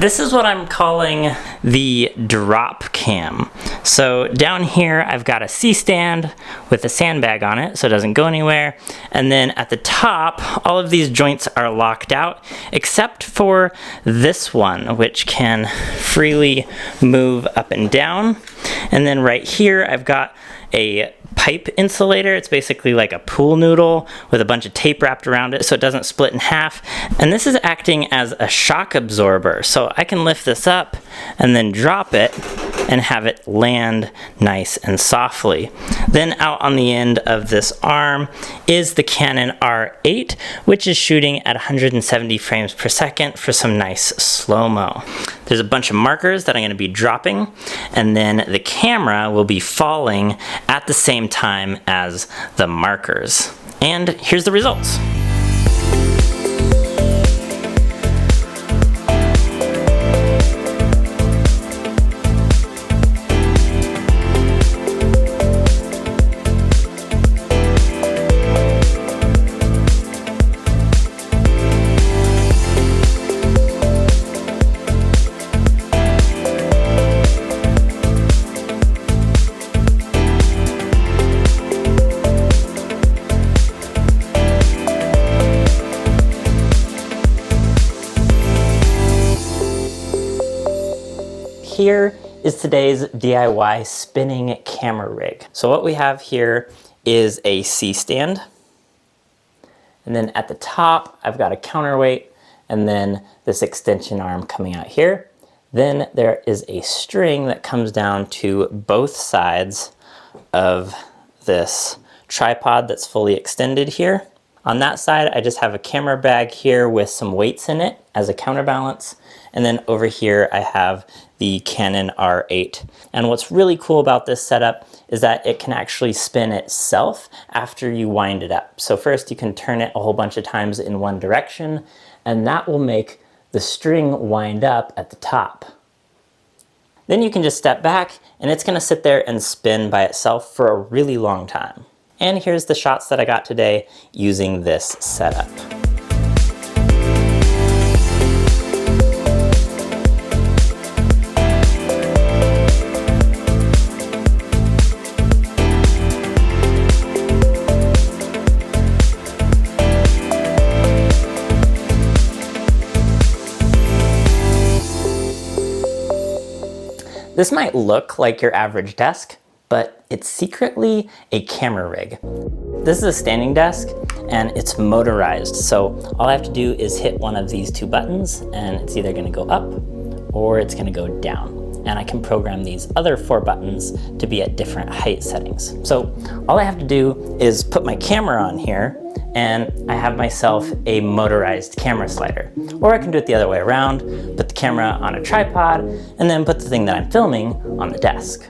This is what I'm calling the drop cam. So down here I've got a C-stand with a sandbag on it so it doesn't go anywhere, and then at the top all of these joints are locked out except for this one, which can freely move up and down. And then right here I've got a pipe insulator. It's basically like a pool noodle with a bunch of tape wrapped around it so it doesn't split in half. And this is acting as a shock absorber. So I can lift this up and then drop it and have it land nice and softly. Then out on the end of this arm is the Canon R8, which is shooting at 170 frames per second for some nice slow-mo. There's a bunch of markers that I'm going to be dropping, and then the camera will be falling at the same time as the markers. And here's the results. Here is today's DIY spinning camera rig. So what we have here is a C-stand, and then at the top I've got a counterweight, and then this extension arm coming out here. Then there is a string that comes down to both sides of this tripod that's fully extended here. On that side, I just have a camera bag here with some weights in it as a counterbalance. And then over here, I have the Canon R8. And what's really cool about this setup is that it can actually spin itself after you wind it up. So first you can turn it a whole bunch of times in one direction, and that will make the string wind up at the top. Then you can just step back and it's gonna sit there and spin by itself for a really long time. And here's the shots that I got today using this setup. This might look like your average desk, but it's secretly a camera rig. This is a standing desk and it's motorized. So all I have to do is hit one of these two buttons and it's either gonna go up or it's gonna go down. And I can program these other 4 buttons to be at different height settings. So all I have to do is put my camera on here and I have myself a motorized camera slider. Or I can do it the other way around, put the camera on a tripod and then put the thing that I'm filming on the desk.